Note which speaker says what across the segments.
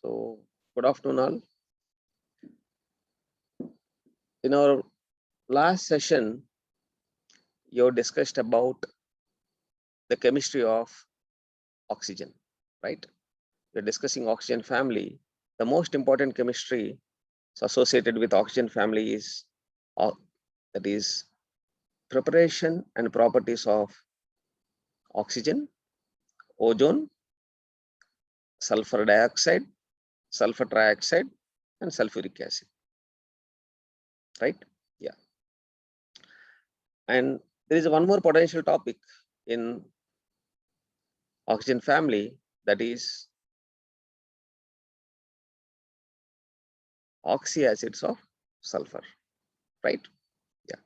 Speaker 1: So, good afternoon, all. In our last session, you discussed about the chemistry of oxygen, right? We're discussing oxygen family. The most important chemistry associated with oxygen family is that is preparation and properties of oxygen, ozone, sulfur dioxide, sulfur trioxide, and sulfuric acid, right? Yeah. And there is one more potential topic in oxygen family, that is oxyacids of sulfur, right? Yeah,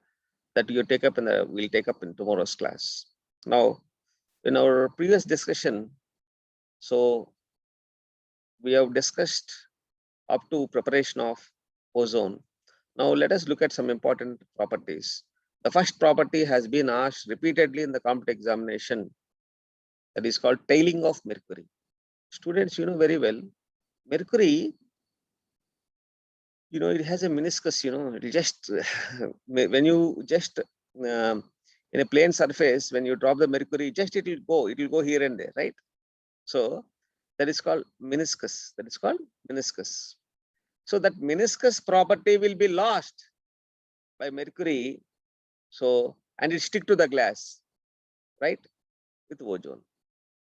Speaker 1: that you take up we'll take up in tomorrow's class. Now, in our previous discussion, so we have discussed up to preparation of ozone. Now let us look at some important properties. The first property has been asked repeatedly in the competitive examination, that is called tailing of mercury. Students, you know very well, mercury, it has a meniscus, it just, when you just, in a plane surface, when you drop the mercury, just it will go here and there, right? So that is called meniscus. That is called meniscus. So that meniscus property will be lost by mercury. So, and it stick to the glass, right? With ozone.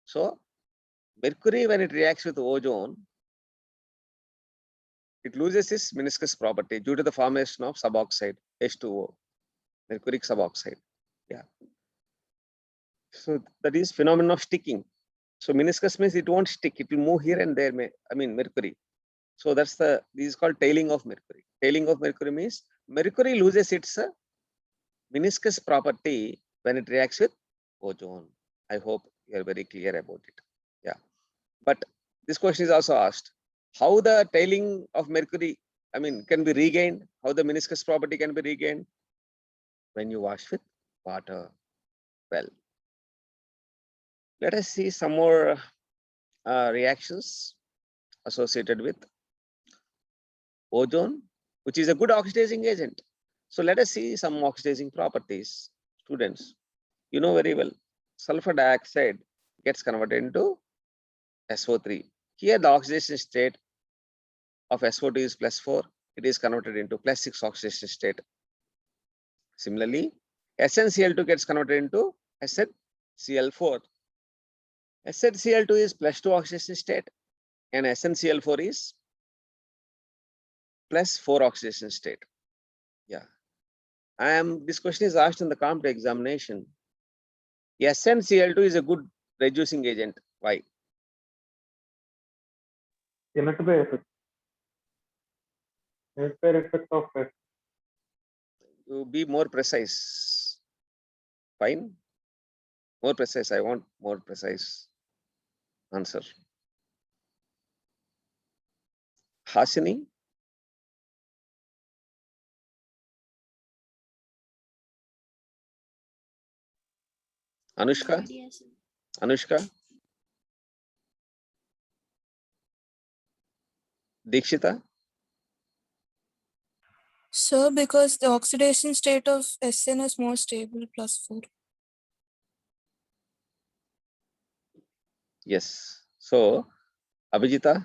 Speaker 1: So mercury, when it reacts with ozone, it loses its meniscus property due to the formation of suboxide, H2O, mercuric suboxide. Yeah. So that is phenomenon of sticking. So meniscus means it won't stick, it will move here and there, mercury. So this is called tailing of mercury. Tailing of mercury means mercury loses its meniscus property when it reacts with ozone. I hope you are very clear about it. Yeah. But this question is also asked, how the tailing of mercury, can be regained, how the meniscus property can be regained? When you wash with water. Well, let us see some more reactions associated with ozone, which is a good oxidizing agent. So let us see some oxidizing properties. Students, you know very well, sulfur dioxide gets converted into SO3. Here the oxidation state of SO2 is +4. It is converted into +6 oxidation state. Similarly, SnCl2 gets converted into SnCl4. SnCl2 is +2 oxidation state and SnCl4 is +4 oxidation state. Yeah. This question is asked in the competitive examination. SnCl2 is a good reducing agent. Why?
Speaker 2: Chemical effect. Effect of it.
Speaker 1: To be more precise. Fine. More precise. I want more precise answer. Hasini? Anushka? Anushka? Dikshita?
Speaker 3: Sir, because the oxidation state of Sn is more stable, +4.
Speaker 1: Yes. So, Abhijita?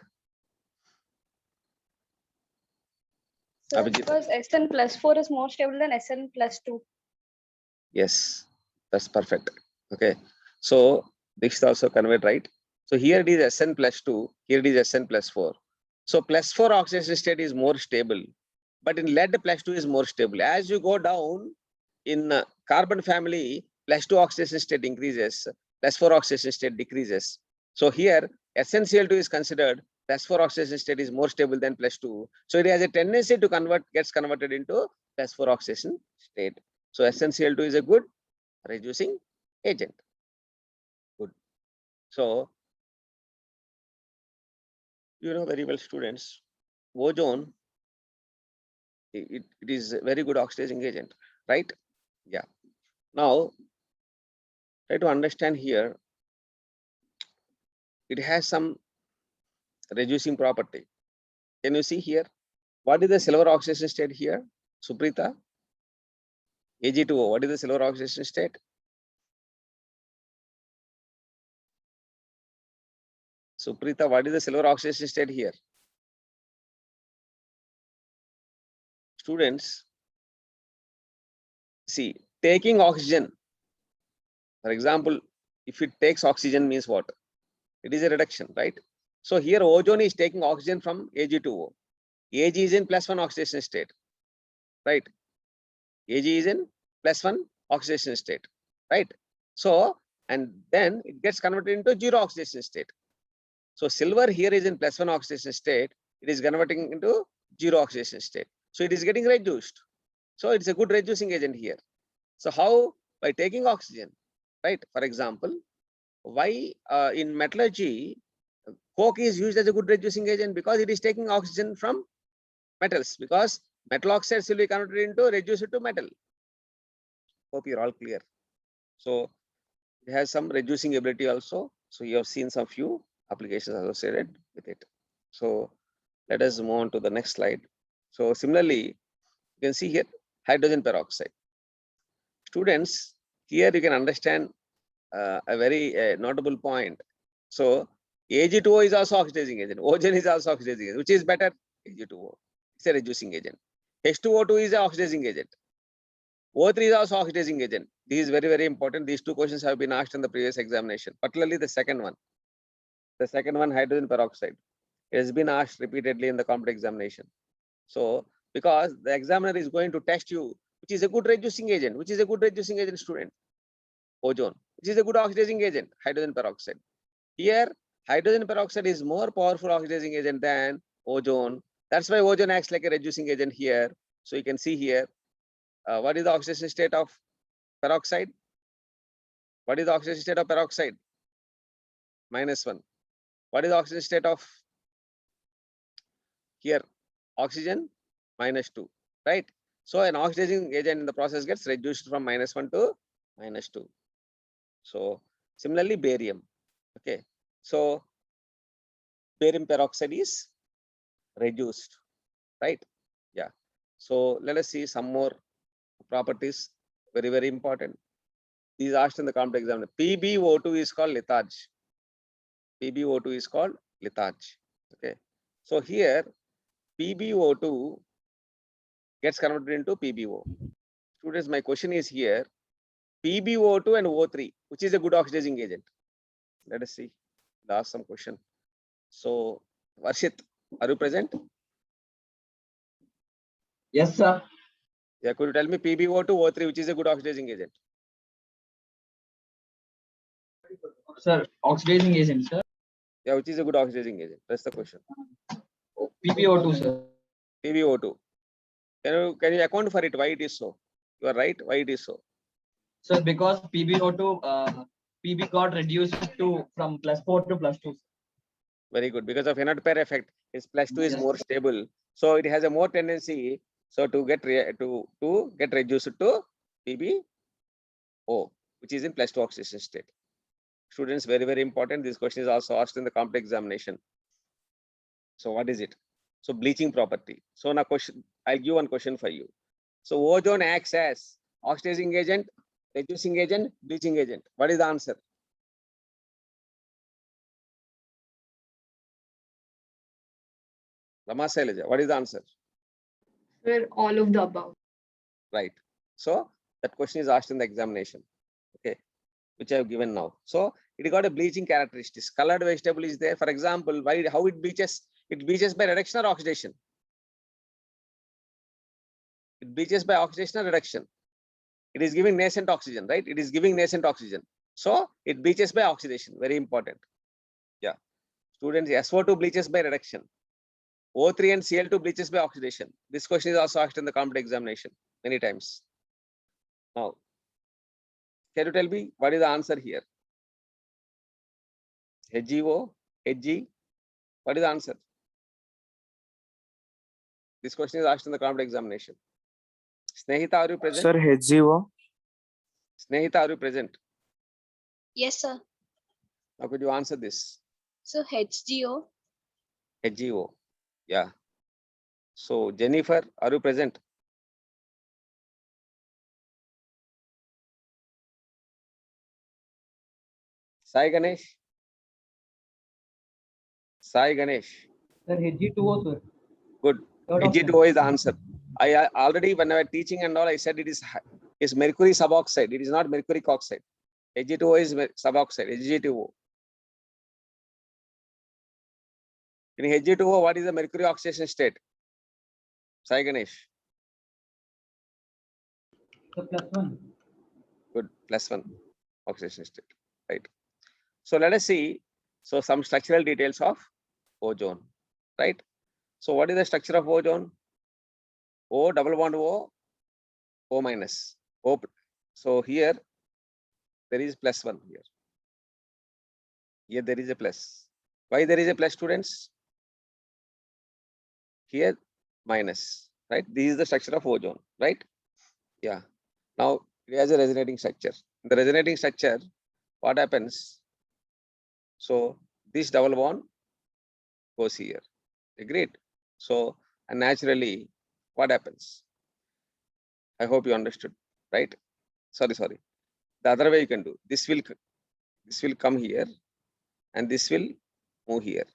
Speaker 4: Sir,
Speaker 1: Abhijita?
Speaker 4: because Sn +4 is more stable than Sn +2.
Speaker 1: Yes, that's perfect. Okay. So, Dikshita also conveyed right. So, here it is Sn +2, here it is Sn +4. So, +4 oxidation state is more stable, but in lead +2 is more stable. As you go down in carbon family, +2 oxidation state increases, +4 oxidation state decreases. So here SnCl2 is considered +4 oxidation state is more stable than +2. So it has a tendency to gets converted into +4 oxidation state. So SnCl2 is a good reducing agent. Good. So you know very well, students, ozone, it is a very good oxidizing agent, right? Yeah. Now try to understand here. It has some reducing property. Can you see here? What is the silver oxidation state here? Suprita? Ag2O, what is the silver oxidation state? Suprita, what is the silver oxidation state here? Students, see, taking oxygen, for example, if it takes oxygen means what? It is a reduction, right? So here ozone is taking oxygen from Ag2O. Ag is in +1 oxidation state, right? Ag is in +1 oxidation state, right? So, and then it gets converted into 0 oxidation state. So silver here is in +1 oxidation state. It is converting into 0 oxidation state. So it is getting reduced. So it's a good reducing agent here. So how? By taking oxygen, right? For example, why in metallurgy, coke is used as a good reducing agent? Because it is taking oxygen from metals, because metal oxides will be converted into reduce it to metal. Hope you're all clear. So it has some reducing ability also. So you have seen some few applications associated with it. So let us move on to the next slide. So similarly, you can see here hydrogen peroxide. Students, here you can understand a very notable point. So Ag2O is also oxidizing agent. Ozone is also oxidizing agent. Which is better? Ag2O. It's a reducing agent. H2O2 is an oxidizing agent. O3 is also oxidizing agent. This is very, very important. These two questions have been asked in the previous examination, particularly the second one. The second one, hydrogen peroxide. It has been asked repeatedly in the competitive examination. So, because the examiner is going to test you, which is a good reducing agent, which is a good reducing agent, student? Ozone. Which is a good oxidizing agent? Hydrogen peroxide. Here, hydrogen peroxide is more powerful oxidizing agent than ozone. That's why ozone acts like a reducing agent here. So you can see here, what is the oxidation state of peroxide? What is the oxidation state of peroxide? -1. What is the oxidation state of here? Oxygen? -2, right? So an oxidizing agent in the process gets reduced from -1 to -2. So similarly, barium. Okay. So barium peroxide is reduced, right? Yeah. So let us see some more properties. Very, very important. These are asked in the competitive exam. PbO2 is called litharge. PbO2 is called litharge. Okay. So here PbO2 gets converted into PbO. Students, my question is here, PbO2 and O3, which is a good oxidizing agent? Let us see. Ask some question. So Varshit, are you present?
Speaker 5: Yes, sir.
Speaker 1: Yeah, could you tell me PbO2, O3, which is a good oxidizing agent?
Speaker 5: Sir, oxidizing agent, sir.
Speaker 1: Yeah, which is a good oxidizing agent? That's the question.
Speaker 5: PbO2, sir.
Speaker 1: PbO2. Can you account for it? Why it is so? You are right. Why it is so?
Speaker 5: Sir, because PbO2, Pb got reduced to from +4 to +2.
Speaker 1: Very good. Because of inert pair effect, its +2 is
Speaker 5: Yes,
Speaker 1: more
Speaker 5: sir.
Speaker 1: stable. So it has a more tendency to get reduced to PbO, which is in +2 oxidation state. Students, very, very important. This question is also asked in the competitive examination. So what is it? So bleaching property. So now question, I'll give one question for you. So ozone acts as oxidizing agent, reducing agent, bleaching agent. What is the answer? Rama Sailaja, what is the answer?
Speaker 6: Sir, all of the above.
Speaker 1: Right. So that question is asked in the examination. Okay, which I have given now. So it got a bleaching characteristics. Colored vegetable is there. For example, how it bleaches? It bleaches by reduction or oxidation? It bleaches by oxidation or reduction. It is giving nascent oxygen, right? It is giving nascent oxygen. So it bleaches by oxidation. Very important. Yeah. Students, SO2 bleaches by reduction. O3 and Cl2 bleaches by oxidation. This question is also asked in the competitive examination many times. Now, can you tell me what is the answer here? HgO, Hg, what is the answer? This question is asked in the competitive examination. Snehita, are you present?
Speaker 7: Sir, HgO.
Speaker 1: Snehita, are you present?
Speaker 4: Yes, sir.
Speaker 1: Now could you answer this?
Speaker 4: So HGO.
Speaker 1: HgO. Yeah. So Jennifer, are you present? Sai Ganesh. Sai Ganesh.
Speaker 5: Sir, Hg2O, sir.
Speaker 1: Good.
Speaker 5: Third option.
Speaker 1: Hg2O is the answer. I already, when I was teaching and all, I said it is mercury suboxide. It is not mercury oxide. Hg2O is suboxide. Hg2O. In Hg2O, what is the mercury oxidation state? Sai Ganesh.
Speaker 5: So +1.
Speaker 1: Good. +1 oxidation state. Right. So let us see. So some structural details of ozone. Right. So what is the structure of ozone? O double bond O, O minus. O. So here there is +1 here. Here there is a plus. Why there is a plus, students? Here minus, right? This is the structure of ozone, right? Yeah. Now it has a resonating structure. In the resonating structure, what happens? So this double bond goes here. Agreed? So, and naturally, what happens? I hope you understood, right? Sorry. The other way you can do, this will come here and this will move here,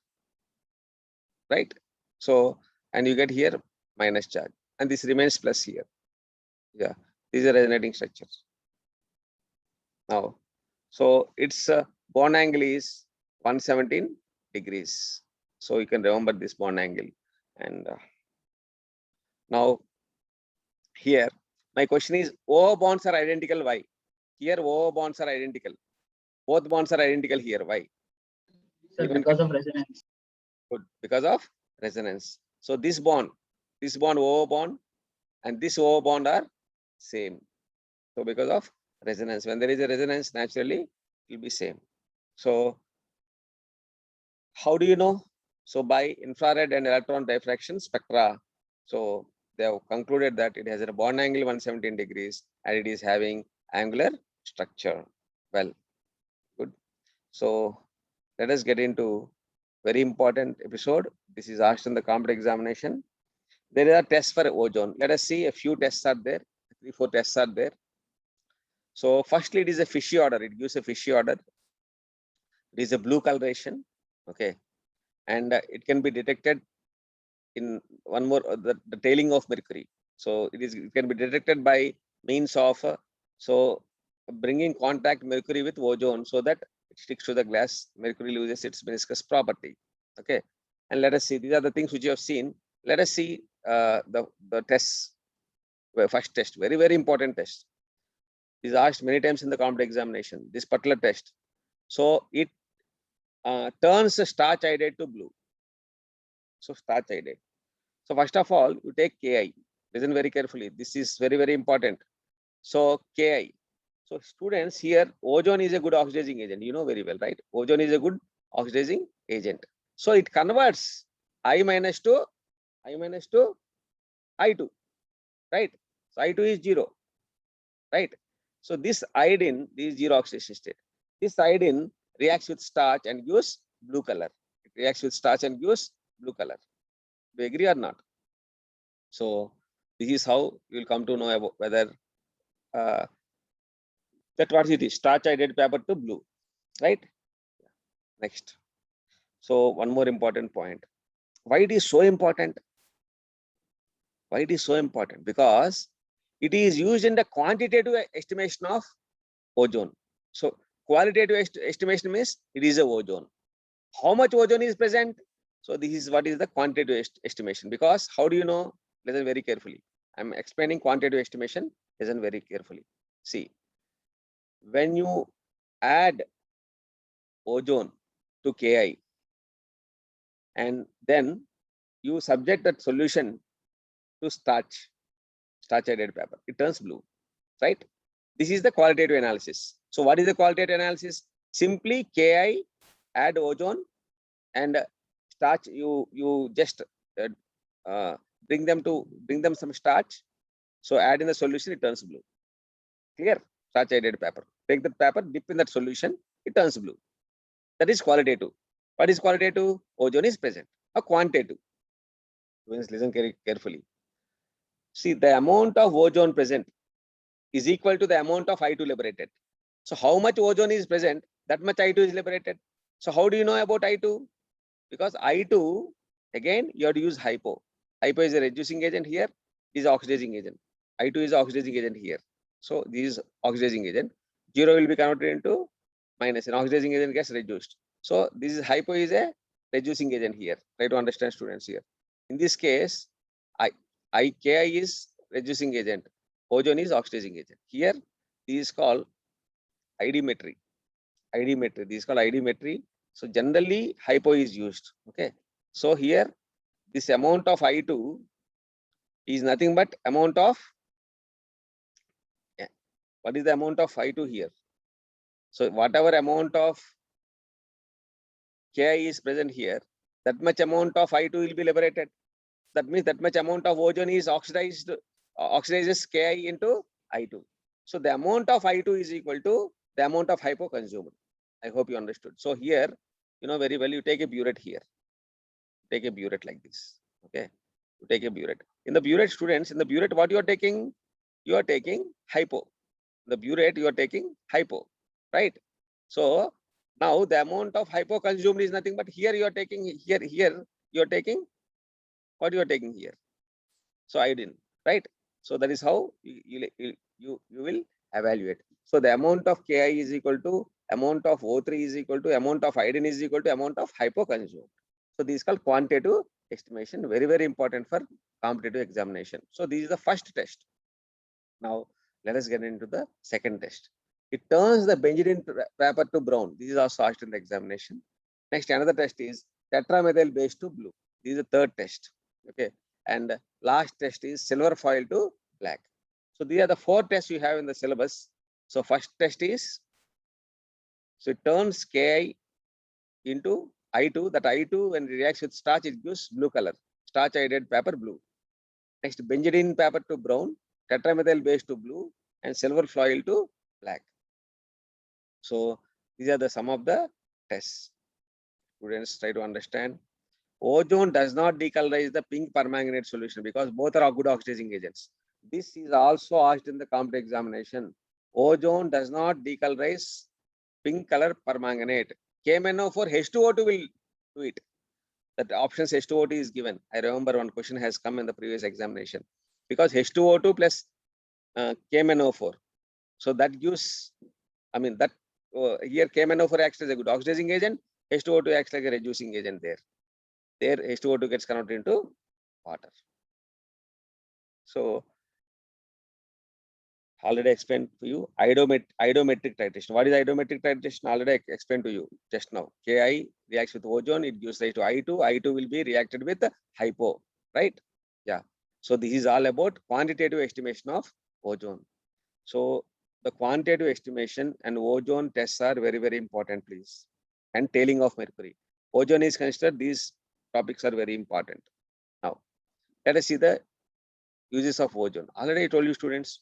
Speaker 1: right? So, and you get here minus charge and this remains plus here. Yeah, these are resonating structures. Now, so its bond angle is 117 degrees. So you can remember this bond angle. And now here, my question is, O bonds are identical. Why? Here, O bonds are identical. Both bonds are identical here. Why?
Speaker 5: Sir,
Speaker 1: Even
Speaker 5: because of resonance.
Speaker 1: Good. Because of resonance. So this bond, O bond, and this O bond are same. So because of resonance, when there is a resonance, naturally it will be same. So how do you know? So by infrared and electron diffraction spectra. So they have concluded that it has a bond angle 117 degrees and it is having angular structure. Well, good. So let us get into very important episode. This is asked in the competitive examination. There are tests for ozone. Let us see, a few tests are there. 3-4 tests are there. So firstly, it is a fishy order. It gives a fishy order. It is a blue coloration. Okay. And it can be detected in one more, the tailing of mercury. So it can be detected by means of bringing contact mercury with ozone so that it sticks to the glass. Mercury loses its meniscus property. Okay. And let us see, these are the things which you have seen. Let us see the tests. First test, very, very important test. Is asked many times in the competitive examination, this particular test. So it turns starch iodide to blue. So starch iodide. So first of all, you take Ki. Listen very carefully. This is very, very important. So Ki. So students, here ozone is a good oxidizing agent. You know very well, right? Ozone is a good oxidizing agent. So it converts I minus to I2, right? So I2 is 0, right? So this iodine, this is 0 oxidation state. This iodine reacts with starch and gives blue color. It reacts with starch and gives blue color. Do you agree or not? So this is how you will come to know about whether that what it is, starch iodide paper to blue, right? Next. So one more important point. Why it is so important? Why it is so important? Because it is used in the quantitative estimation of ozone. So qualitative estimation means it is a ozone. How much ozone is present? So this is what is the quantitative estimation. Because how do you know? Listen very carefully. I'm explaining quantitative estimation. Listen very carefully. See, when you add ozone to Ki and then you subject that solution to starch iodide paper, it turns blue, right? This is the qualitative analysis. So what is the qualitative analysis? Simply Ki, add ozone and starch, you just bring them some starch. So add in the solution, it turns blue. Clear? Starch iodide paper. Take that paper, dip in that solution, it turns blue. That is qualitative. What is qualitative? Ozone is present. A quantitative. Students, listen carefully. See, the amount of ozone present is equal to the amount of I2 liberated. So how much ozone is present, that much I2 is liberated. So how do you know about I2? Because I2, again, you have to use hypo. Hypo is a reducing agent here, is oxidizing agent. I2 is oxidizing agent here. So this is oxidizing agent. 0 will be converted into minus, and oxidizing agent gets reduced. So this is hypo is a reducing agent here. Try to understand, students, here. In this case, Ki is reducing agent. Ozone is oxidizing agent. Here, this is called idimetry. Idimetry. This is called idimetry. So generally, hypo is used. Okay. So here, this amount of I2 is nothing but amount of, what is the amount of I2 here? So whatever amount of Ki is present here, that much amount of I2 will be liberated. That means that much amount of ozone is oxidized, oxidizes Ki into I2. So the amount of I2 is equal to the amount of hypo consumed. I hope you understood. So here, you know very well, you take a burette here. Take a burette like this. Okay. You take a burette. In the burette, students, in the burette, what you are taking? You are taking hypo. The burette, you are taking hypo, right? So now the amount of hypo consumed is nothing but here you are taking, here you are taking, what you are taking here? So iodine, right? So that is how you will evaluate. So the amount of Ki is equal to amount of O3 is equal to amount of iodine is equal to amount of hypo consumed. So this is called quantitative estimation. Very, very important for competitive examination. So this is the first test. Now let us get into the second test. It turns the benzene paper to brown. This is also asked in the examination. Next, another test is tetramethyl base to blue. This is the third test. Okay. And last test is silver foil to black. So these are the 4 tests you have in the syllabus. So first test is, so it turns Ki into I2. That I2, when it reacts with starch, it gives blue color. Starch iodide paper blue. Next, benzene paper to brown, tetramethyl base to blue, and silver foil to black. So these are the some of the tests. Students, try to understand. Ozone does not decolorize the pink permanganate solution because both are good oxidizing agents. This is also asked in the competitive examination. Ozone does not decolorize pink color permanganate. KMnO4 H2O2 will do it. That options H2O2 is given. I remember one question has come in the previous examination because H2O2 plus KMnO4. So that gives, I mean, that here KMnO4 acts as a good oxidizing agent. H2O2 acts like a reducing agent there. There H2O2 gets converted into water. So already explained to you iodometric titration. What is iodometric titration? Already explained to you just now. Ki reacts with ozone, it gives rise to I2. I2 will be reacted with hypo, right? Yeah. So this is all about quantitative estimation of ozone. So the quantitative estimation and ozone tests are very, very important, please. And tailing of mercury. Ozone is considered, these topics are very important. Now, let us see the uses of ozone. Already I told you, students,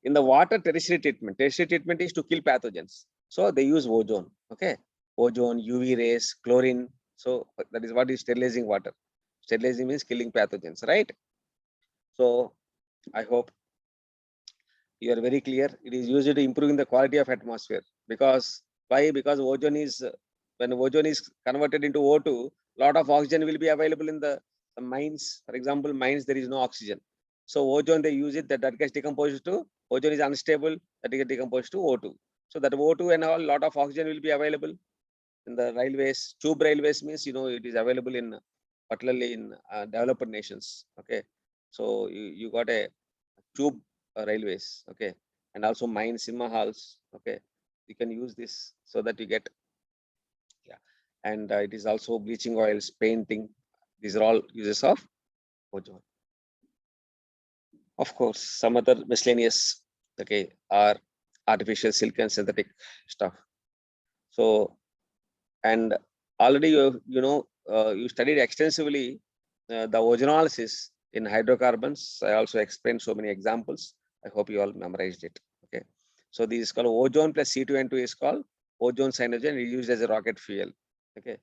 Speaker 1: in the water tertiary treatment is to kill pathogens. So they use ozone. Okay. Ozone, UV rays, chlorine. So that is what is sterilizing water. Sterilizing means killing pathogens, right? So I hope you are very clear. It is used to improving the quality of atmosphere. Because why? Because ozone is, when ozone is converted into O2, lot of oxygen will be available in the mines. For example, mines, there is no oxygen. So ozone, they use it, that gets decomposed to, ozone is unstable, that gets decomposed to O2. So that O2 and all, lot of oxygen will be available in the railways. Tube railways means, it is available in, particularly in developed nations. Okay. So you got a tube railways. Okay. And also mine cinema halls. Okay. You can use this so that you get, yeah. And it is also bleaching oils, painting. These are all uses of ozone. Of course, some other miscellaneous, okay, are artificial silk and synthetic stuff. So, and already you studied extensively the ozonolysis in hydrocarbons. I also explained so many examples. I hope you all memorized it. Okay. So this is called ozone plus C2N2 is called ozone cyanogen, used as a rocket fuel. Okay.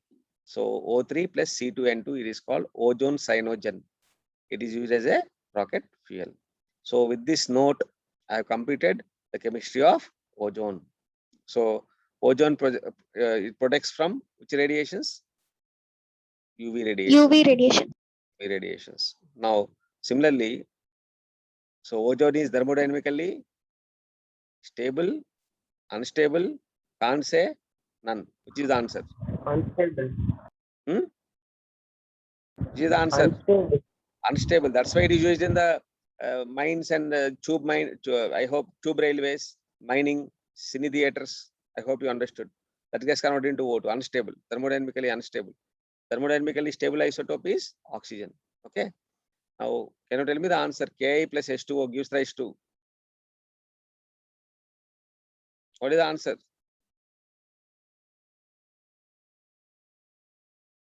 Speaker 1: So O3 plus C2N2, it is called ozone cyanogen. It is used as a rocket fuel. So with this note, I have completed the chemistry of ozone. So ozone it protects from which radiations? UV radiation.
Speaker 4: UV radiation.
Speaker 1: UV radiations. Now, similarly, so ozone is thermodynamically stable, unstable, can't say, none. Which is the answer?
Speaker 2: Unstable.
Speaker 1: Which is the answer?
Speaker 2: Unstable.
Speaker 1: Unstable. That's why it is used in the mines and tube mine. I hope tube railways, mining, cine theaters. I hope you understood. That gets converted into O2. Unstable. Thermodynamically unstable. Thermodynamically stable isotope is oxygen. Okay. Now, can you tell me the answer? Ki plus H2O gives rise to. What is the answer?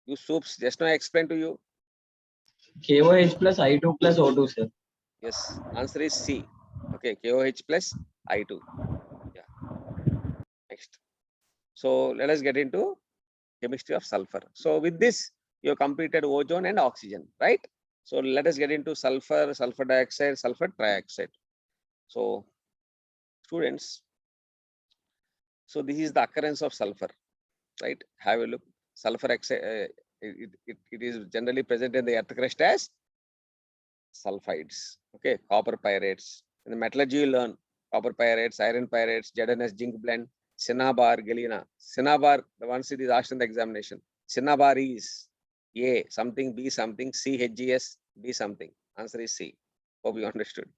Speaker 1: You soups. Just now I explained to you.
Speaker 5: KOH plus I2 plus O2, sir.
Speaker 1: Yes. Answer is C. Okay. KOH plus I2. Yeah. Next. So let us get into chemistry of sulfur. So with this, you have completed ozone and oxygen, right? So let us get into sulfur, sulfur dioxide, sulfur trioxide. So students, so this is the occurrence of sulfur, right? Have a look. Sulfur oxide, it is generally present in the earth crust as sulfides. Okay, copper pyrites. In the metallurgy, you learn copper pyrites, iron pyrites, ZNS zinc blend, cinnabar, galena. Cinnabar, the ones it is asked in the examination. Cinnabar is A something, B something, C HGS, D something. Answer is C. Hope you understood.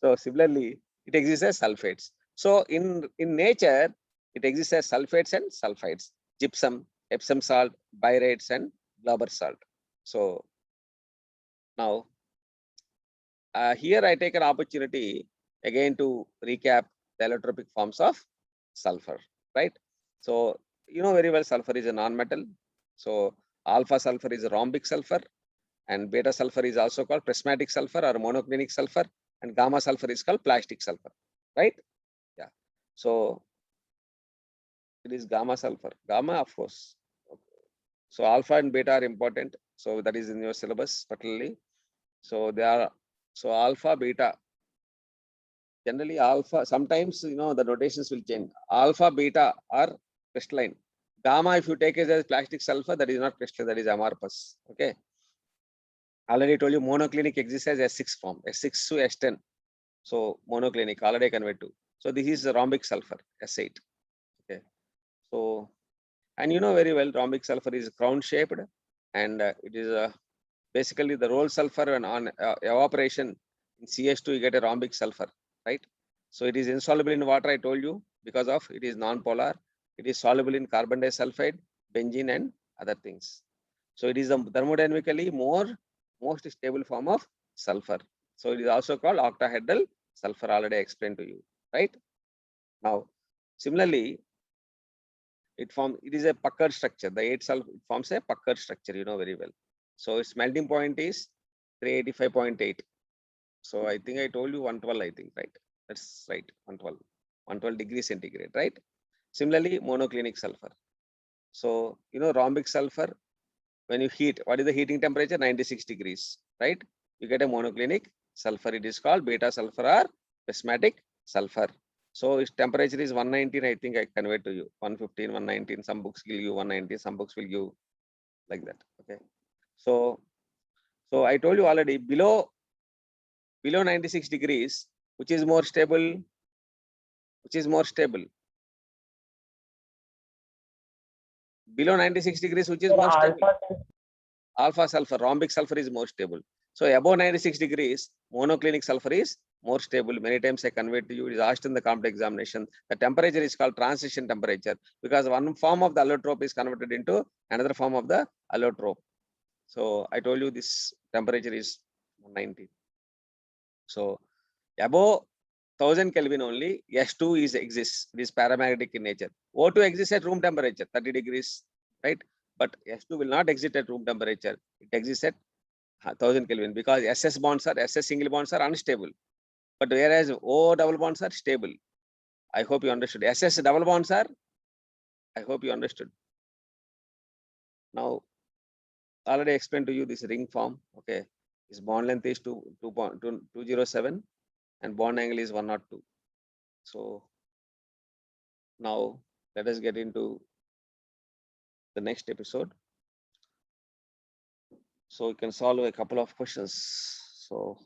Speaker 1: So similarly, it exists as sulfates. So in nature, it exists as sulfates and sulfides. Gypsum, Epsom salt, biurates, and Glauber salt. So now here I take an opportunity again to recap the allotropic forms of sulfur, right? So you know very well sulfur is a non-metal. So alpha sulfur is a rhombic sulfur, and beta sulfur is also called prismatic sulfur or monoclinic sulfur, and gamma sulfur is called plastic sulfur, right? Yeah. So it is gamma sulfur. Gamma, of course. Okay. So alpha and beta are important. So that is in your syllabus particularly. So they are, so alpha, beta. Generally alpha, sometimes you know the notations will change. Alpha, beta are crystalline. Gamma, if you take it as plastic sulfur, that is not crystalline, that is amorphous. Okay. Already told you monoclinic exists as S6 form, S6 to S10. So monoclinic, already convert to. So this is rhombic sulfur, S8. Okay. So, and you know very well, rhombic sulfur is crown shaped, and it is basically the roll sulfur, and on evaporation in CH2, you get a rhombic sulfur, right? So it is insoluble in water, I told you, because of it is non-polar. It is soluble in carbon disulfide, benzene, and other things. So it is a thermodynamically most stable form of sulfur. So it is also called octahedral sulfur, already explained to you, right? Now, similarly, it is a puckered structure. The 8 sulfur forms a puckered structure, you know very well. So its melting point is 385.8. So I think I told you 112, I think, right? That's right, 112 degrees centigrade, right? Similarly, monoclinic sulfur. So, you know, rhombic sulfur, when you heat, what is the heating temperature? 96 degrees, right? You get a monoclinic sulfur. It is called beta sulfur or prismatic sulfur. So its temperature is 119, I think I conveyed to you. 115, 119, some books give you 190, some books will give like that. Okay. So I told you already, below 96 degrees, which is more stable? Which is more stable? Below 96 degrees, which is more stable? Alpha sulfur, rhombic sulfur is more stable. So above 96 degrees, monoclinic sulfur is more stable. Many times I conveyed to you, it is asked in the complex examination. The temperature is called transition temperature because one form of the allotrope is converted into another form of the allotrope. So I told you this temperature is 190. So above 1000 Kelvin only, S2 exists. It is paramagnetic in nature. O2 exists at room temperature, 30 degrees, right? But S2 will not exist at room temperature. It exists at 1000 Kelvin because SS single bonds are unstable. But whereas O double bonds are stable. I hope you understood. SS double bonds are, I hope you understood. Now, already explained to you this ring form. Okay, this bond length is 2.207 and bond angle is 102. So now let us get into the next episode. So we can solve a couple of questions. So,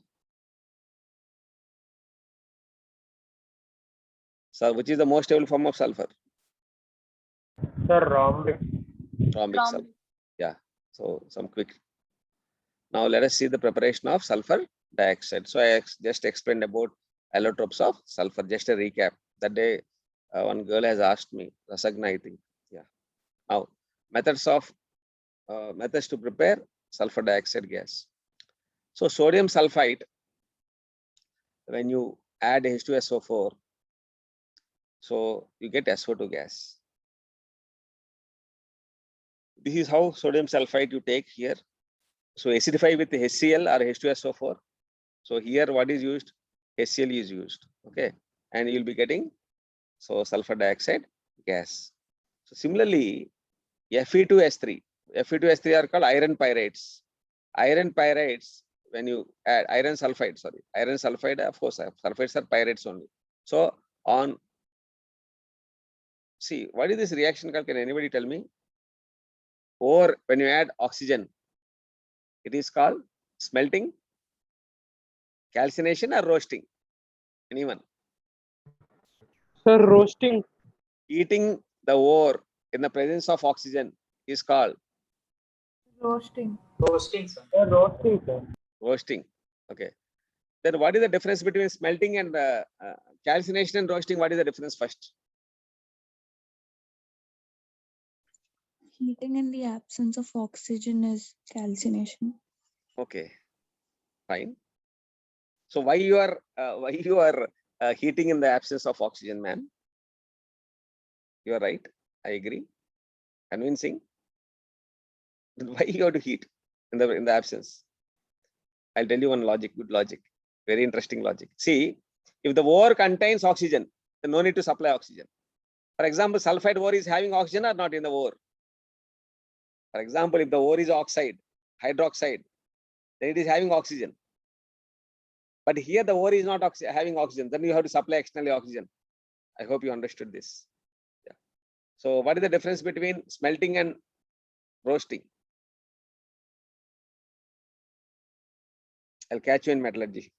Speaker 1: sir, which is the most stable form of sulfur?
Speaker 2: Sir, rhombic.
Speaker 1: Rhombic sulfur. Yeah. So some quick. Now let us see the preparation of sulfur dioxide. So I just explained about allotropes of sulfur. Just a recap. That day, one girl has asked me, Rasagna, I think. Yeah. Now methods to prepare sulfur dioxide gas. So sodium sulfite, when you add H2SO4, so you get SO2 gas. This is how sodium sulfite you take here. So acidify with HCl or H2SO4. So here what is used? HCl is used. Okay. And you'll be getting sulfur dioxide gas. So similarly, Fe2S3. Fe2S3 are called iron pyrites. Iron pyrites, when you add iron sulfide, of course, sulfides are pyrites only. So see, what is this reaction called? Can anybody tell me? Or when you add oxygen, it is called smelting, calcination, or roasting. Anyone?
Speaker 2: Sir, roasting.
Speaker 1: Heating the ore in the presence of oxygen is called
Speaker 6: Roasting.
Speaker 2: Sir, roasting, sir.
Speaker 1: roasting. Okay. Then what is the difference between smelting and calcination and roasting? What is the difference first?
Speaker 3: Heating in the absence of oxygen is calcination.
Speaker 1: Okay, fine. So why you are heating in the absence of oxygen, ma'am? You are right. I agree. Convincing. Then why you have to heat in the absence? I'll tell you one logic. Good logic. Very interesting logic. See, if the ore contains oxygen, then no need to supply oxygen. For example, sulfide ore is having oxygen or not in the ore. For example, if the ore is oxide, hydroxide, then it is having oxygen. But here the ore is not having oxygen, then you have to supply externally oxygen. I hope you understood this. Yeah. So what is the difference between smelting and roasting? I'll catch you in metallurgy.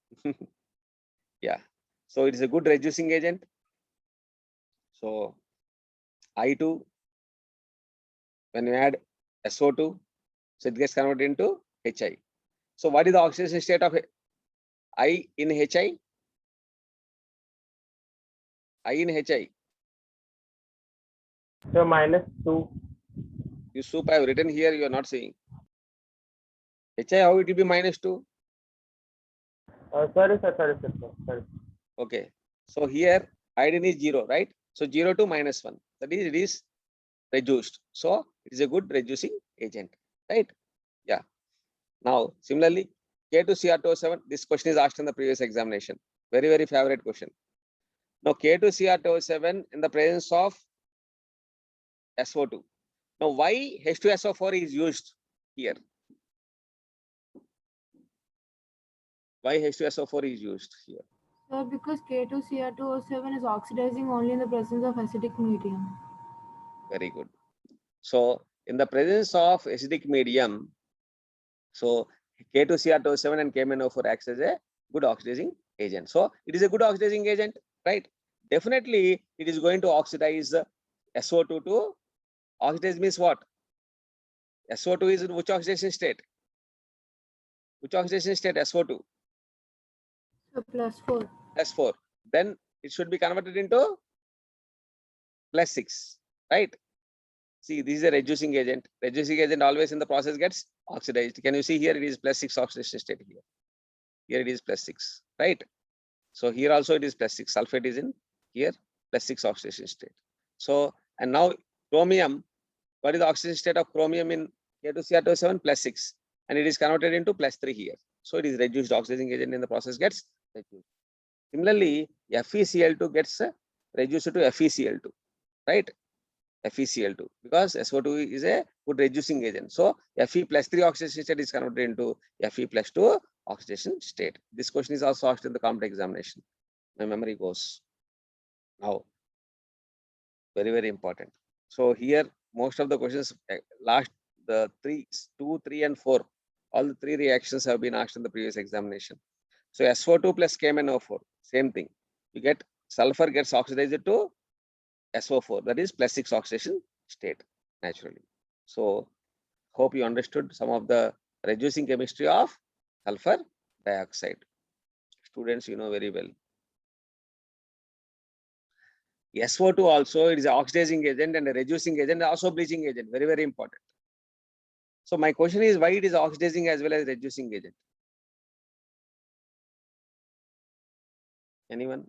Speaker 1: Yeah. So it is a good reducing agent. So I2, when you add SO2, so it gets converted into HI. So what is the oxidation state of I in HI? I in HI.
Speaker 2: Sir, -2.
Speaker 1: You soup I have written here, you are not saying. HI, how it will be -2?
Speaker 2: Sorry, sir. Sorry.
Speaker 1: Okay. So here iodine is 0, right? So 0 to -1. That is, it is reduced. So it is a good reducing agent, right? Yeah. Now, similarly, K2Cr2O7, this question is asked in the previous examination. Very, very favorite question. Now, K2Cr2O7 in the presence of SO2. Now, why H2SO4 is used here? Why H2SO4 is used here?
Speaker 6: Sir, because K2Cr2O7 is oxidizing only in the presence of acidic medium.
Speaker 1: Very good. So, in the presence of acidic medium, so K2Cr2O7 and KMnO4 acts as a good oxidizing agent. So, it is a good oxidizing agent, right? Definitely, it is going to oxidize SO2 to oxidize means what? SO2 is in which oxidation state? Which oxidation state? SO2
Speaker 6: So +4.
Speaker 1: +4. Then it should be converted into +6, right? See, this is a reducing agent. Reducing agent always in the process gets oxidized. Can you see here? It is +6 oxidation state here. Here it is +6, right? So here also it is +6. Sulfate is in here +6 oxidation state. So, and now chromium, what is the oxidation state of chromium in K2Cr2O7? +6, and it is converted into +3 here. So it is reduced oxidizing agent in the process gets reduced. Similarly, FeCl2 gets reduced to FeCl2, right? FeCl2, because SO2 is a good reducing agent. So Fe plus 3 oxidation state is converted into Fe plus 2 oxidation state. This question is also asked in the competitive examination. My memory goes. Now, very important. So here, most of the questions, the 2, 3, and 4, all the 3 reactions have been asked in the previous examination. So SO2 plus KMnO4, same thing. You get sulfur gets oxidized to SO4, that is plus 6 oxidation state naturally. So hope you understood some of the reducing chemistry of sulfur dioxide. Students, you know very well. SO2 also, it is an oxidizing agent and a reducing agent, also bleaching agent, very important. So my question is, why it is oxidizing as well as reducing agent? Anyone?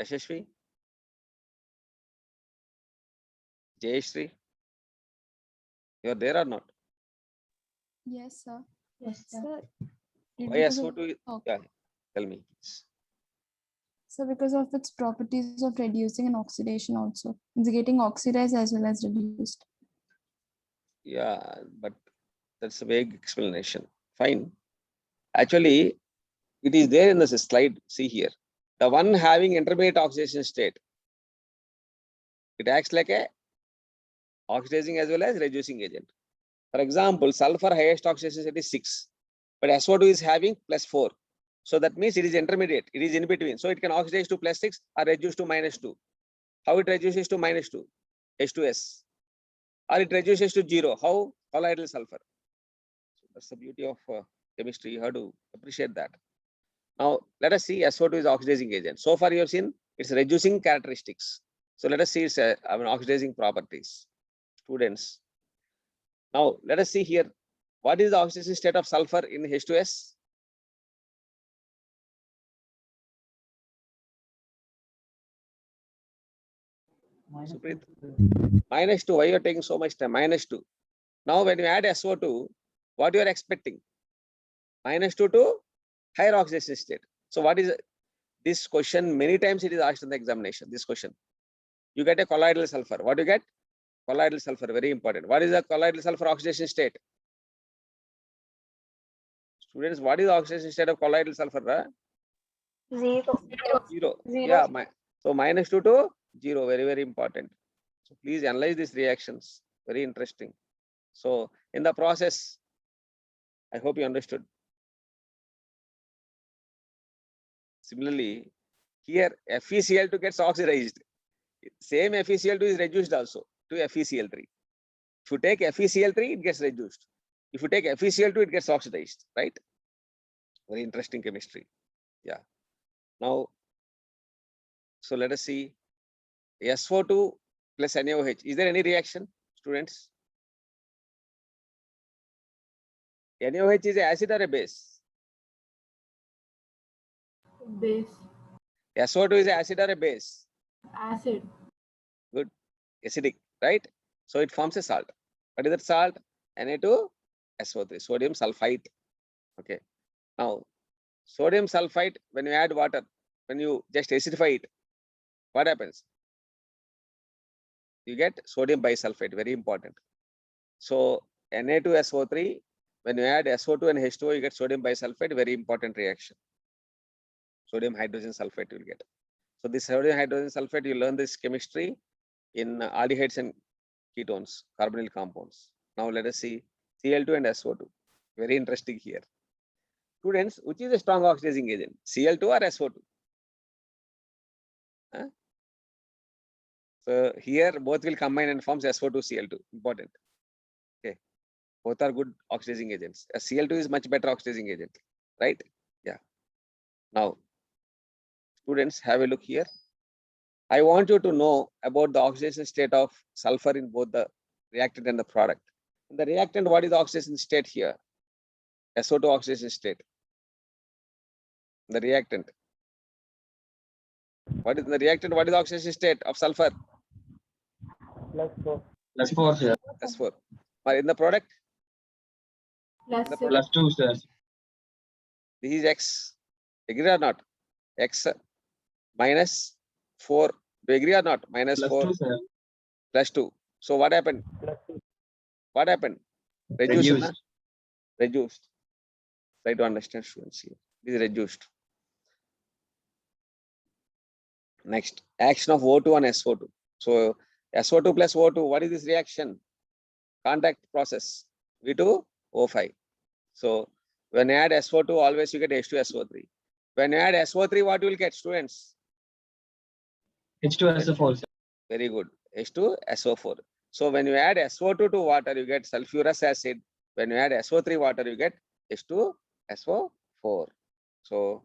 Speaker 1: Yashashvi? Jayashri? You are there or not?
Speaker 7: Yes, sir.
Speaker 6: Yes, sir.
Speaker 7: Sir,
Speaker 1: Why
Speaker 7: because of-
Speaker 1: SO2?
Speaker 7: oh.
Speaker 1: Yeah, tell me.
Speaker 7: So because of its properties of reducing and oxidation also. It's getting oxidized as well as reduced.
Speaker 1: Yeah, but that's a vague explanation. Fine. Actually, it is there in the slide. See here. The one having intermediate oxidation state, it acts like a oxidizing as well as reducing agent. For example, sulfur highest oxidation state is 6, but SO2 is having plus 4. So that means it is intermediate. It is in between. So it can oxidize to plus 6 or reduce to -2. How it reduces to -2? H2S. Or it reduces to 0. How? Colloidal sulfur. So that's the beauty of chemistry. You have to appreciate that. Now, let us see SO2 is oxidizing agent. So far, you have seen its reducing characteristics. So let us see its oxidizing properties. Students. Now, let us see here. What is the oxidation state of sulfur in H2S? Supreet? -2. Why you are taking so much time? -2. Now, when you add SO2, what you are expecting? -2 to higher oxidation state. So what is this question? Many times it is asked in the examination, this question. You get a colloidal sulfur. What do you get? Colloidal sulfur, very important. What is the colloidal sulfur oxidation state? Students, what is the oxidation state of colloidal sulfur?
Speaker 4: 0.
Speaker 1: 0.
Speaker 4: 0.
Speaker 1: Yeah, so -2 to 0, very important. So please analyze these reactions. Very interesting. So in the process, I hope you understood. Similarly, here FeCl2 gets oxidized. Same FeCl2 is reduced also to FeCl3. If you take FeCl3, it gets reduced. If you take FeCl2, it gets oxidized, right? Very interesting chemistry. Yeah. Now, so let us see SO2 plus NaOH. Is there any reaction, students? NaOH is an acid or a base?
Speaker 6: Base.
Speaker 1: SO2 is an acid or a base?
Speaker 6: Acid.
Speaker 1: Good. Acidic, right? So it forms a salt. What is that salt? Na2SO3, sodium sulfite. Okay. Now, sodium sulfite, when you add water, when you just acidify it, what happens? You get sodium bisulfite, very important. So Na2SO3, when you add SO2 and H2O, you get sodium bisulfite, very important reaction. Sodium hydrogen sulfate you will get. So this sodium hydrogen sulfate, you learn this chemistry in aldehydes and ketones, carbonyl compounds. Now let us see Cl2 and SO2. Very interesting here. Students, which is a strong oxidizing agent, Cl2 or SO2? Huh? So here both will combine and forms SO2Cl2. Important. Okay. Both are good oxidizing agents. Cl2 is much better oxidizing agent, right? Yeah. Now, students, have a look here. I want you to know about the oxidation state of sulfur in both the reactant and the product. In the reactant, what is the oxidation state here? SO2 oxidation state. The reactant. What is the reactant? What is the oxidation state of sulfur?
Speaker 2: +4.
Speaker 5: +4, sir.
Speaker 1: S4. But in the product,
Speaker 6: Plus
Speaker 1: the
Speaker 6: 6.
Speaker 5: +2, sir.
Speaker 1: this is X. Agree or not? X minus 4. Do you agree or not? -4.
Speaker 5: +2, sir.
Speaker 1: +2. So what happened? What happened? Reduced.
Speaker 5: Reduced.
Speaker 1: Na? Reduced. Try to understand, students here. It is reduced. Next, action of O2 on SO2. So SO2 plus O2, what is this reaction? Contact process. V2, O5. So when you add SO2, always you get H2SO3. When you add SO3, what you will get, students?
Speaker 5: H2SO4.
Speaker 1: Very good. H2SO4. So when you add SO2 to water, you get sulfurous acid. When you add SO3 water, you get H2SO4. So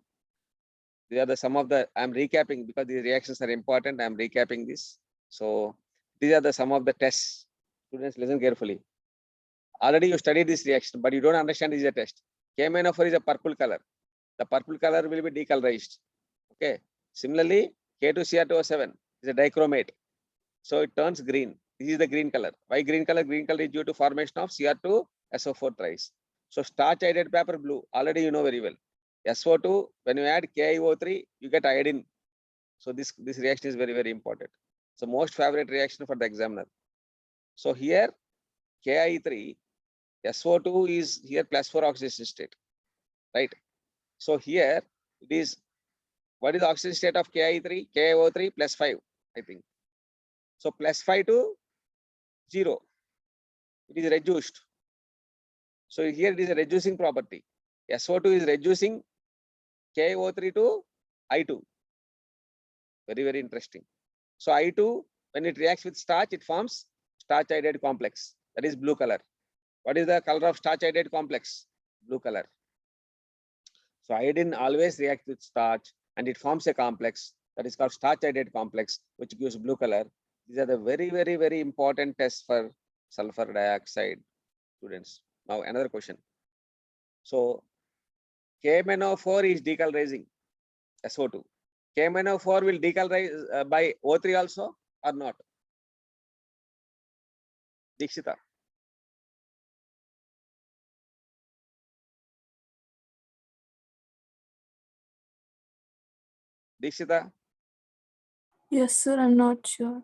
Speaker 1: these are the some of the, I'm recapping because these reactions are important. I'm recapping this. So these are the some of the tests. Students, listen carefully. Already you studied this reaction, but you don't understand this is a test. KMnO4 is a purple color. The purple color will be decolorized. Okay. Similarly, K2Cr2O7 is a dichromate. So it turns green. This is the green color. Why green color? Green color is due to formation of Cr2SO4 thrice. So starch iodide paper blue. Already you know very well. SO2, when you add KiO3, you get iodine. So this reaction is very, very important. So most favorite reaction for the examiner. So here Ki3, SO2 is here +4 oxidation state, right? So here it is, what is the oxidation state of Ki3? KiO3 +5, I think. So +5 to 0, it is reduced. So here it is a reducing property. SO2 is reducing KiO3 to I2. Very, very interesting. So I2, when it reacts with starch, it forms starch iodide complex. That is blue color. What is the color of starch iodide complex? Blue color. So iodine always reacts with starch and it forms a complex that is called starch iodide complex, which gives blue color. These are the very, very, very important tests for sulfur dioxide, students. Now another question. So KMnO4 is decolorizing SO2. KMnO4 will decolorize by O3 also or not? Dikshita. Dikshita,
Speaker 3: Yes, sir. I'm not sure.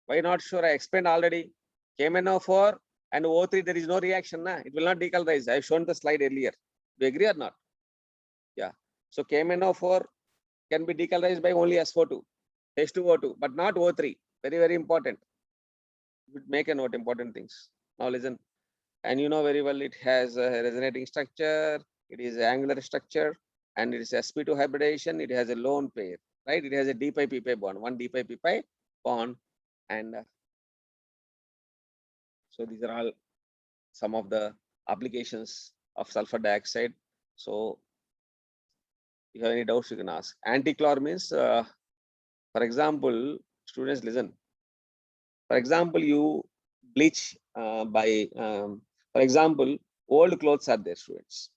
Speaker 1: why not sure? I explained already. KMnO4 and O3, there is no reaction. Na? It will not decolorize. I have shown the slide earlier. Do you agree or not? Yeah. So KMnO4 can be decolorized by only SO2, H2O2, but not O3. Very, very important. Make a note, important things. Now listen. And you know very well it has a resonating structure, it is angular structure, and it is sp2 hybridization, it has a lone pair, right? It has a d pi p pi bond, one d pi p pi bond, and so these are all some of the applications of sulfur dioxide. So if you have any doubts, you can ask. Anti-chlor means, for example, students listen. For example, you bleach for example, old clothes are there, students.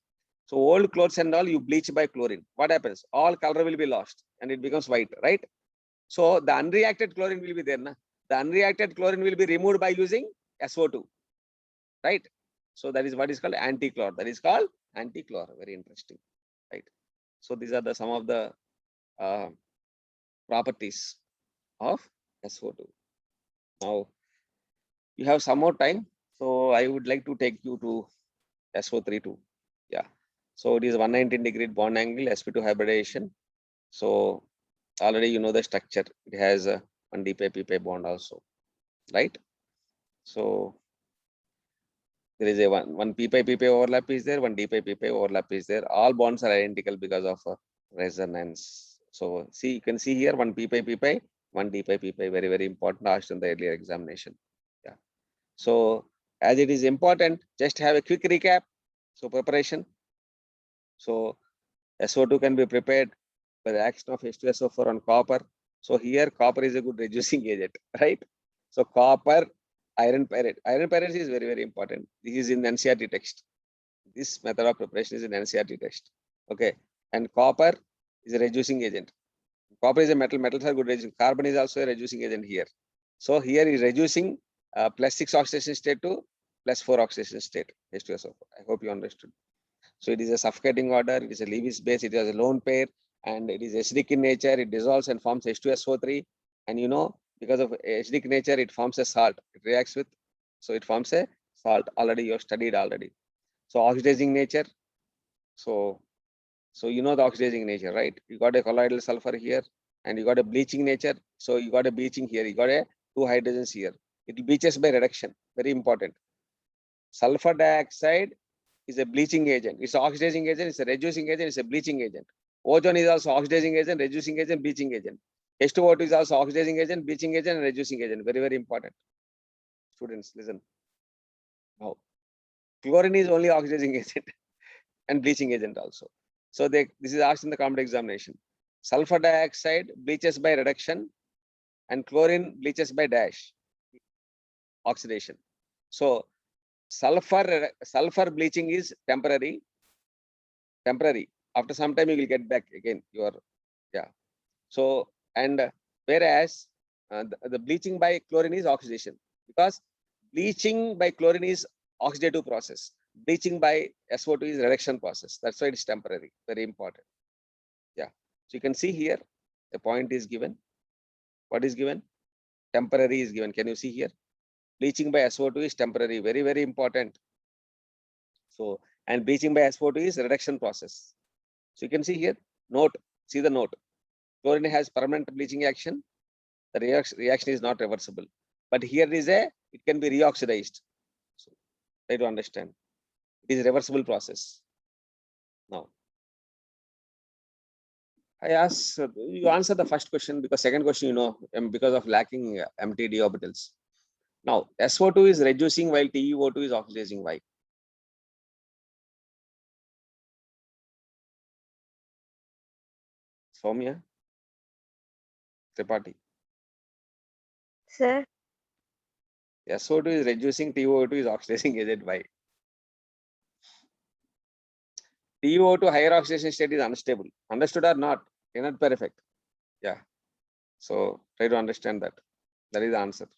Speaker 1: So old clothes and all you bleach by chlorine. What happens? All color will be lost and it becomes white, right? So the unreacted chlorine will be there. Na? The unreacted chlorine will be removed by using SO2, right? So that is what is called anti-chlor. That is called anti-chlor. Very interesting, right? So these are the some of the properties of SO2. Now you have some more time. So I would like to take you to SO3 too. Yeah. So it is 119-degree bond angle, sp2 hybridization. So already you know the structure. It has a 1 d pi p pi bond also, right? So there is a one p pi p pi overlap is there, one d pi p pi overlap is there. All bonds are identical because of resonance. So see, you can see here one p pi p pi, one d pi p pi. Very, very important, asked in the earlier examination. Yeah. So as it is important, just have a quick recap. So preparation. So SO2 can be prepared by the action of H2SO4 on copper. So here copper is a good reducing agent, right? So copper, iron pyrite. Iron pyrite is very, very important. This is in NCERT text. This method of preparation is in NCERT text. Okay. And copper is a reducing agent. Copper is a metal. Metals are good reducing. Carbon is also a reducing agent here. So here is reducing +6 oxidation state to +4 oxidation state, H2SO4. I hope you understood. So it is a suffocating order, it is a Lewis base, it has a lone pair, and it is acidic in nature, it dissolves and forms H2SO3. And you know, because of acidic nature, it forms a salt. It reacts with, so it forms a salt. Already you have studied already. So oxidizing nature. So you know the oxidizing nature, right? You got a colloidal sulfur here, and you got a bleaching nature. So you got a bleaching here. You got a 2 hydrogens here. It bleaches by reduction. Very important. Sulfur dioxide is a bleaching agent. It's an oxidizing agent. It's a reducing agent. It's a bleaching agent. Ozone is also oxidizing agent, reducing agent, bleaching agent. H2O2 is also oxidizing agent, bleaching agent, and reducing agent. Very, very important. Students, listen. Now, chlorine is only oxidizing agent and bleaching agent also. So this is asked in the common examination. Sulfur dioxide bleaches by reduction, and chlorine bleaches by dash, oxidation. So sulfur bleaching is temporary. After some time you will get back again your, yeah. So, and whereas the bleaching by chlorine is oxidation, because bleaching by chlorine is oxidative process. Bleaching by SO2 is reduction process. That's why it's temporary. Very important. Yeah. So you can see here, the point is given. What is given? Temporary is given. Can you see here? Bleaching by SO2 is temporary. Very, very important. So, and bleaching by SO2 is reduction process. So you can see here, note, see the note. Chlorine has permanent bleaching action. The reaction is not reversible. But here is it can be reoxidized. So try to understand. It is a reversible process. Now, I ask you answer the first question, because second question, you know, because of lacking empty d orbitals. Now, SO2 is reducing while TiO2 is oxidizing. Why? Soumya, Tripathi.
Speaker 4: Sir,
Speaker 1: SO2 is reducing, TiO2 is oxidizing agent. Why? TiO2 higher oxidation state is unstable. Understood or not? Cannot perfect. Yeah. So try to understand that. That is the answer.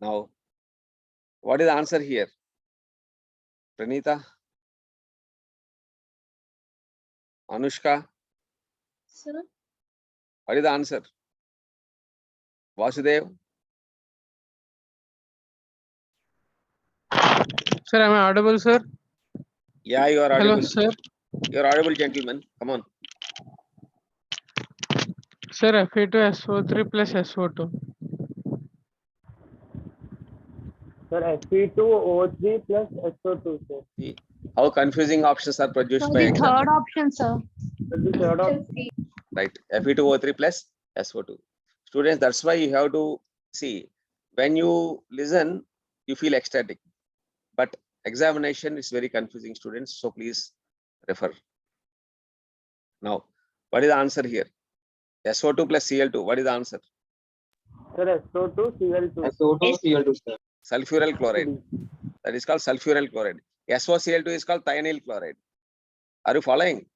Speaker 1: Now, what is the answer here? Pranita? Anushka?
Speaker 7: Sir,
Speaker 1: What is the answer? Vasudev?
Speaker 2: Sir, am I audible, sir?
Speaker 1: Yeah, you are audible.
Speaker 2: Hello, sir.
Speaker 1: You are audible, gentlemen. Come on.
Speaker 2: Sir, Fe2SO3 plus SO2. Sir, Fe2O3 plus SO2, sir.
Speaker 1: See how confusing options are produced by
Speaker 7: the
Speaker 1: exam.
Speaker 7: third option, sir.
Speaker 2: The third option.
Speaker 1: Right. Fe2O3 plus SO2. Students, that's why you have to see, when you listen, you feel ecstatic. But examination is very confusing, students. So please refer. Now, what is the answer here? SO2 plus Cl2. What is the answer?
Speaker 2: Sir, SO2, Cl2.
Speaker 5: SO2, Cl2, sir.
Speaker 1: Sulfuryl chloride. That is called sulfuryl chloride. SOCl2 is called thionyl chloride. Are you following?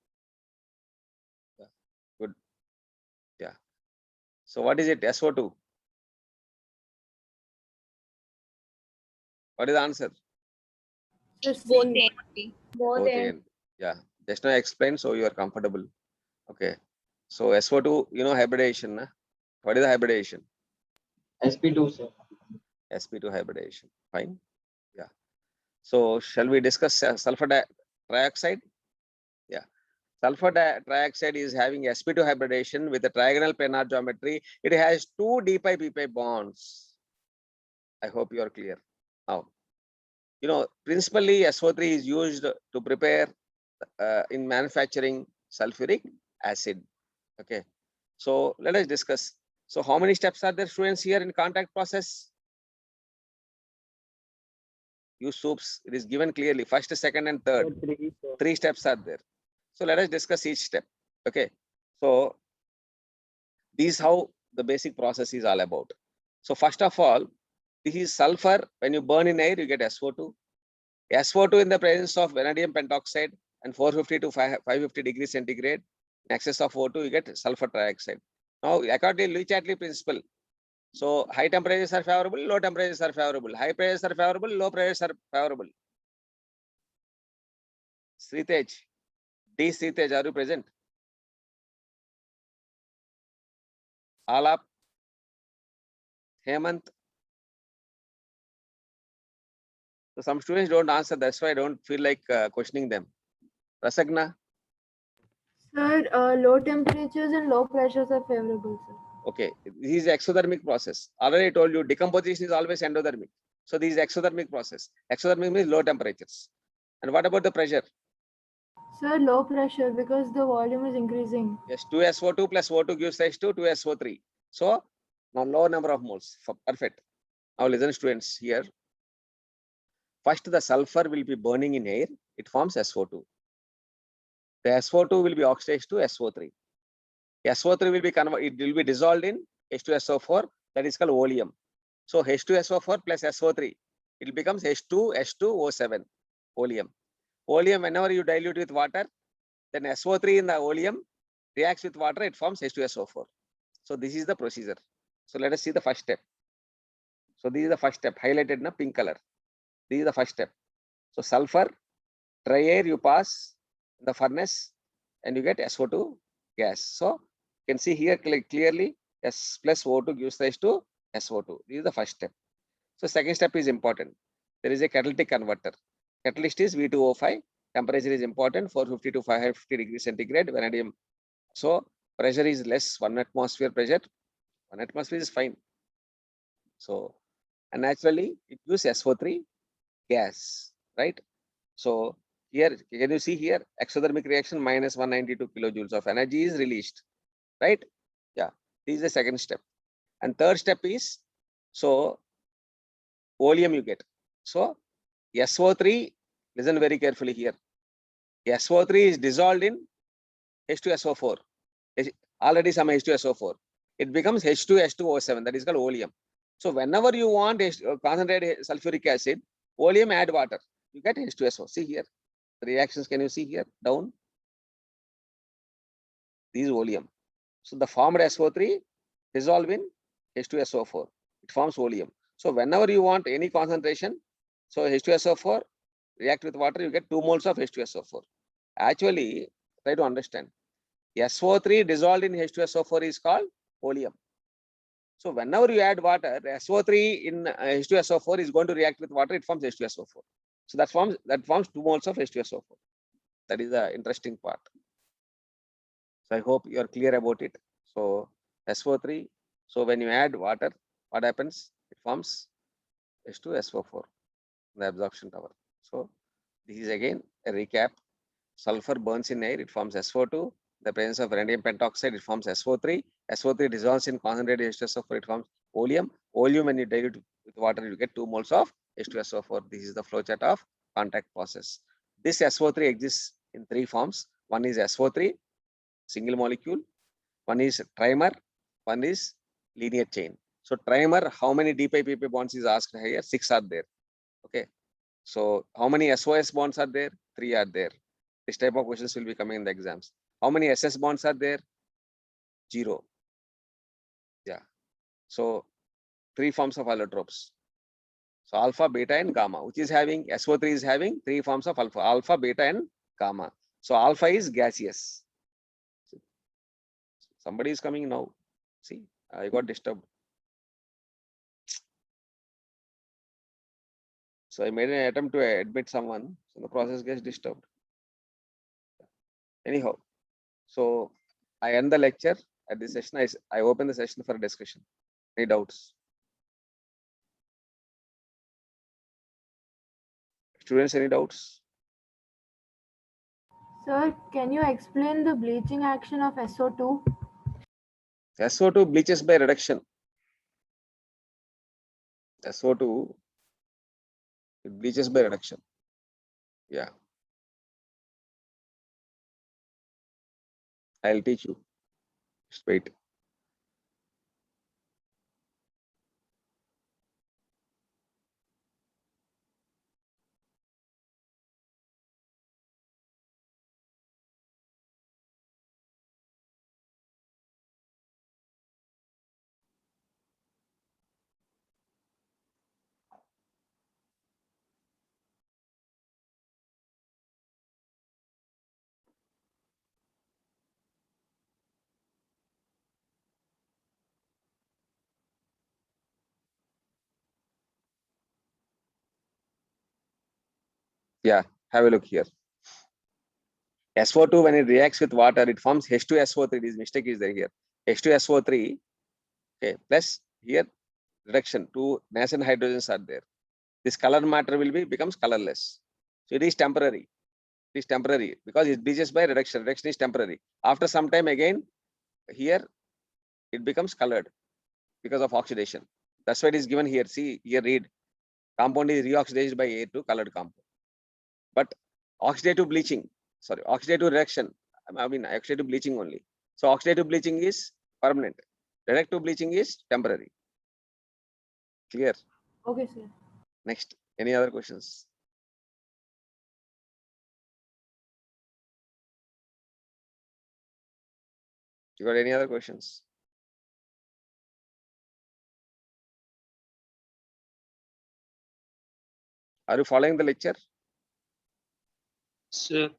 Speaker 1: Good. Yeah. So what is it? SO2. What is the answer?
Speaker 6: Both
Speaker 1: Both end. Yeah. Just now I explained, so you are comfortable. Okay. So SO2, you know hybridization. Nah? What is the hybridization?
Speaker 5: sp2, sir.
Speaker 1: sp2 hybridization. Fine. Yeah. So shall we discuss sulfur trioxide? Yeah. Sulfur trioxide is having sp2 hybridization with a trigonal planar geometry. It has 2 d pi p pi bonds. I hope you are clear. Now, you know, principally SO3 is used to prepare in manufacturing sulfuric acid. Okay. So let us discuss. So how many steps are there, students, here in contact process? Use soups. It is given clearly. First, second, and third. 3 steps are there. So let us discuss each step. Okay. So this is how the basic process is all about. So first of all, this is sulfur. When you burn in air, you get SO2. SO2 in the presence of vanadium pentoxide and 450 to 550 degrees centigrade. In excess of O2, you get sulfur trioxide. Now, according to Le-Chatelier principle, so high temperatures are favorable, low temperatures are favorable. High pressures are favorable, low pressures are favorable. Sritej, D. Sritej, are you present? All up. Hemant. So some students don't answer. That's why I don't feel like questioning them. Rasagna.
Speaker 6: Sir, low temperatures and low pressures are favorable, sir.
Speaker 1: Okay, this is exothermic process. Already I told you decomposition is always endothermic. So this is exothermic process. Exothermic means low temperatures. And what about the pressure?
Speaker 6: Sir, low pressure because the volume is increasing.
Speaker 1: Yes, 2SO2 plus O2 gives rise to 2SO3. So now low number of moles. Perfect. Now listen students here. First the sulfur will be burning in air. It forms SO2. The SO2 will be oxidized to SO3. SO3 will be converted. It will be dissolved in H2SO4. That is called oleum. So H2SO4 plus SO3. It becomes H2H2O7. Oleum. Oleum, whenever you dilute with water, then SO3 in the oleum reacts with water, it forms H2SO4. So this is the procedure. So let us see the first step. So this is the first step highlighted in a pink color. This is the first step. So sulfur, dry air you pass in the furnace and you get SO2 gas. So you can see here clearly S plus O2 gives rise to SO2. This is the first step. So second step is important. There is a catalytic converter. Catalyst is V2O5. Temperature is important, 450 to 550 degrees centigrade. Vanadium. So pressure is less, 1 atmosphere pressure. 1 atmosphere is fine. So, and naturally it gives SO3 gas, right? So here, can you see here, exothermic reaction minus 192 kilojoules of energy is released, right? Yeah, this is the second step. And third step is, so oleum you get. So SO3, listen very carefully here. SO3 is dissolved in H2SO4. Already some H2SO4. It becomes H2H2O7. That is called oleum. So whenever you want concentrated sulfuric acid, oleum add water. You get H2SO. See here. The reactions, can you see here? Down. This is oleum. So the formed SO3 dissolve in H2SO4. It forms oleum. So whenever you want any concentration, so H2SO4 react with water, you get 2 moles of H2SO4. Actually, try to understand. SO3 dissolved in H2SO4 is called oleum. So whenever you add water, SO3 in H2SO4 is going to react with water, it forms H2SO4. So that forms 2 moles of H2SO4. That is the interesting part. So I hope you are clear about it. So SO3. So when you add water, what happens? It forms H2SO4, the absorption tower. So this is again a recap. Sulfur burns in air, it forms SO2. The presence of vanadium pentoxide, it forms SO3. SO3 dissolves in concentrated H2SO4, it forms oleum. Oleum, when you dilute with water, you get 2 moles of H2SO4. This is the flowchart of contact process. This SO3 exists in 3 forms. One is SO3, single molecule. One is trimer. One is linear chain. So trimer, how many d pi pp bonds is asked here? 6 are there. Okay. So how many SOS bonds are there? 3 are there. This type of questions will be coming in the exams. How many SS bonds are there? 0. Yeah. So 3 forms of allotropes. So alpha, beta, and gamma, which is having SO3 is having 3 forms of alpha, beta, and gamma. So alpha is gaseous. Somebody is coming now. See, I got disturbed. So I made an attempt to admit someone. So the process gets disturbed. Anyhow, so I end the lecture at this session. I open the session for discussion. Any doubts? Students, any doubts?
Speaker 6: Sir, can you explain the bleaching action of SO2?
Speaker 1: SO2 bleaches by reduction. SO2 it bleaches by reduction. Yeah. I'll teach you. Just wait. Have a look here. SO2, when it reacts with water, it forms H2SO3. This mistake is there here. H2SO3, okay, plus here reduction, 2 nascent hydrogens are there. This color matter will becomes colorless. So it is temporary. It is temporary because it bleaches by reduction. Reduction is temporary. After some time again, here it becomes colored because of oxidation. That's why it is given here. See here, read compound is reoxidized by air to colored compound. But oxidative bleaching, sorry, oxidative reduction, I mean oxidative bleaching only. So oxidative bleaching is permanent. Reductive bleaching is temporary. Clear?
Speaker 6: Okay, sir.
Speaker 1: Next, any other questions? You got any other questions? Are you following the lecture?
Speaker 8: Sir,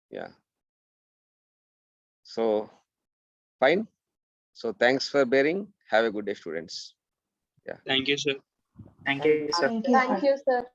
Speaker 1: Yeah. So, fine. So thanks for bearing. Have a good day, students.
Speaker 8: thank you, sir.
Speaker 9: Thank you, sir.
Speaker 6: Thank you, sir.